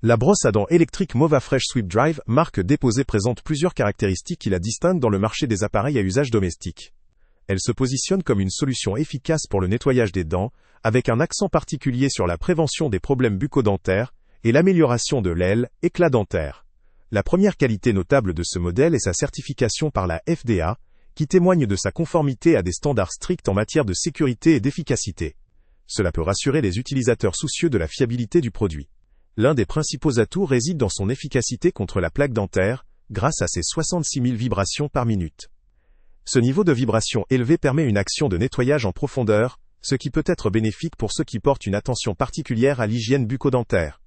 La brosse à dents électrique Mova Fresh Sweep Drive, marque déposée, présente plusieurs caractéristiques qui la distinguent dans le marché des appareils à usage domestique. Elle se positionne comme une solution efficace pour le nettoyage des dents, avec un accent particulier sur la prévention des problèmes bucco-dentaires et l'amélioration de l'aile, éclat dentaire. La première qualité notable de ce modèle est sa certification par la FDA, qui témoigne de sa conformité à des standards stricts en matière de sécurité et d'efficacité. Cela peut rassurer les utilisateurs soucieux de la fiabilité du produit. L'un des principaux atouts réside dans son efficacité contre la plaque dentaire, grâce à ses 66 000 vibrations par minute. Ce niveau de vibration élevé permet une action de nettoyage en profondeur, ce qui peut être bénéfique pour ceux qui portent une attention particulière à l'hygiène bucco-dentaire.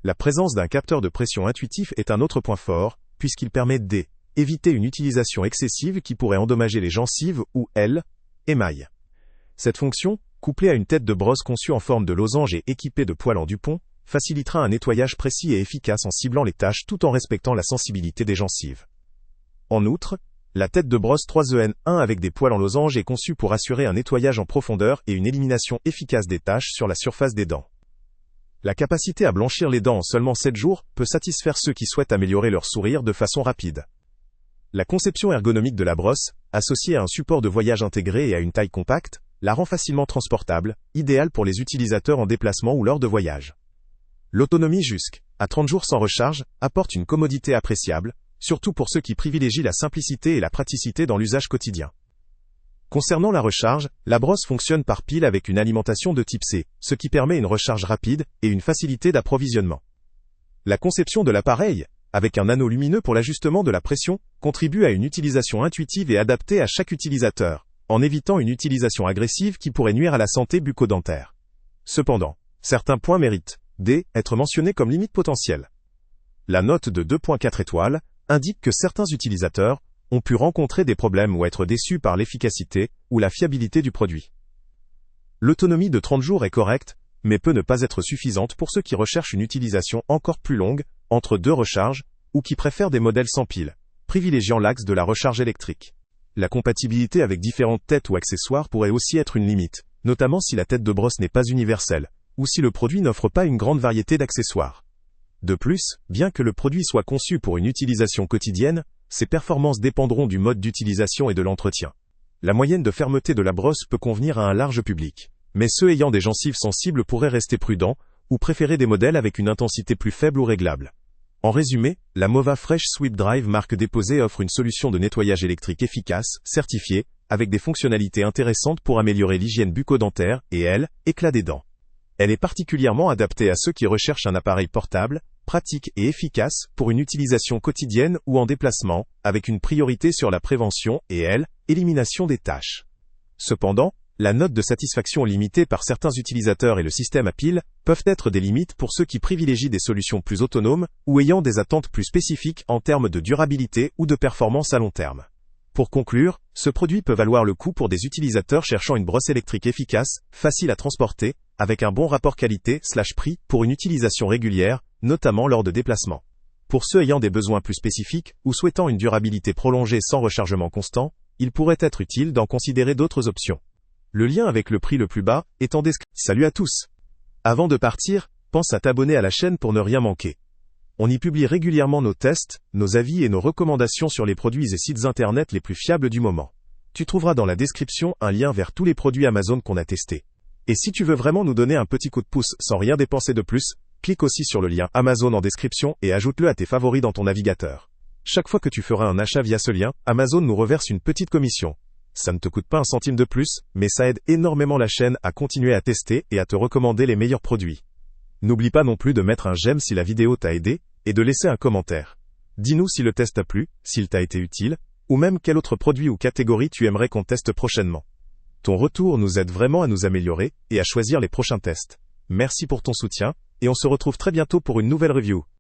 La présence d'un capteur de pression intuitif est un autre point fort, puisqu'il permet d'éviter une utilisation excessive qui pourrait endommager les gencives ou émail. Cette fonction, couplée à une tête de brosse conçue en forme de losange et équipée de poêles en Dupont, facilitera un nettoyage précis et efficace en ciblant les taches tout en respectant la sensibilité des gencives. En outre, la tête de brosse 3EN1 avec des poêles en losange est conçue pour assurer un nettoyage en profondeur et une élimination efficace des taches sur la surface des dents. La capacité à blanchir les dents en seulement 7 jours peut satisfaire ceux qui souhaitent améliorer leur sourire de façon rapide. La conception ergonomique de la brosse, associée à un support de voyage intégré et à une taille compacte, la rend facilement transportable, idéale pour les utilisateurs en déplacement ou lors de voyages. L'autonomie jusqu'à 30 jours sans recharge apporte une commodité appréciable, surtout pour ceux qui privilégient la simplicité et la praticité dans l'usage quotidien. Concernant la recharge, la brosse fonctionne par pile avec une alimentation de type C, ce qui permet une recharge rapide et une facilité d'approvisionnement. La conception de l'appareil, avec un anneau lumineux pour l'ajustement de la pression, contribue à une utilisation intuitive et adaptée à chaque utilisateur, en évitant une utilisation agressive qui pourrait nuire à la santé bucco-dentaire. Cependant, certains points méritent d'être mentionnés comme limite potentielle. La note de 2.4 étoiles indique que certains utilisateurs ont pu rencontrer des problèmes ou être déçus par l'efficacité ou la fiabilité du produit. L'autonomie de 30 jours est correcte, mais peut ne pas être suffisante pour ceux qui recherchent une utilisation encore plus longue, entre 2 recharges, ou qui préfèrent des modèles sans pile, privilégiant l'axe de la recharge électrique. La compatibilité avec différentes têtes ou accessoires pourrait aussi être une limite, notamment si la tête de brosse n'est pas universelle, ou si le produit n'offre pas une grande variété d'accessoires. De plus, bien que le produit soit conçu pour une utilisation quotidienne, ses performances dépendront du mode d'utilisation et de l'entretien. La moyenne de fermeté de la brosse peut convenir à un large public, mais ceux ayant des gencives sensibles pourraient rester prudents, ou préférer des modèles avec une intensité plus faible ou réglable. En résumé, la Mova Fresh Sweep Drive marque déposée offre une solution de nettoyage électrique efficace, certifiée, avec des fonctionnalités intéressantes pour améliorer l'hygiène bucco-dentaire et éclat des dents. Elle est particulièrement adaptée à ceux qui recherchent un appareil portable, pratique et efficace pour une utilisation quotidienne ou en déplacement, avec une priorité sur la prévention et élimination des taches. Cependant, la note de satisfaction limitée par certains utilisateurs et le système à pile peuvent être des limites pour ceux qui privilégient des solutions plus autonomes ou ayant des attentes plus spécifiques en termes de durabilité ou de performance à long terme. Pour conclure, ce produit peut valoir le coup pour des utilisateurs cherchant une brosse électrique efficace, facile à transporter, avec un bon rapport qualité/prix pour une utilisation régulière, notamment lors de déplacements. Pour ceux ayant des besoins plus spécifiques ou souhaitant une durabilité prolongée sans rechargement constant, il pourrait être utile d'en considérer d'autres options. Le lien avec le prix le plus bas est en description. Salut à tous! Avant de partir, pense à t'abonner à la chaîne pour ne rien manquer. On y publie régulièrement nos tests, nos avis et nos recommandations sur les produits et sites internet les plus fiables du moment. Tu trouveras dans la description un lien vers tous les produits Amazon qu'on a testés. Et si tu veux vraiment nous donner un petit coup de pouce sans rien dépenser de plus, clique aussi sur le lien Amazon en description et ajoute-le à tes favoris dans ton navigateur. Chaque fois que tu feras un achat via ce lien, Amazon nous reverse une petite commission. Ça ne te coûte pas un centime de plus, mais ça aide énormément la chaîne à continuer à tester et à te recommander les meilleurs produits. N'oublie pas non plus de mettre un j'aime si la vidéo t'a aidé, et de laisser un commentaire. Dis-nous si le test t'a plu, s'il t'a été utile, ou même quel autre produit ou catégorie tu aimerais qu'on teste prochainement. Ton retour nous aide vraiment à nous améliorer, et à choisir les prochains tests. Merci pour ton soutien, et on se retrouve très bientôt pour une nouvelle review.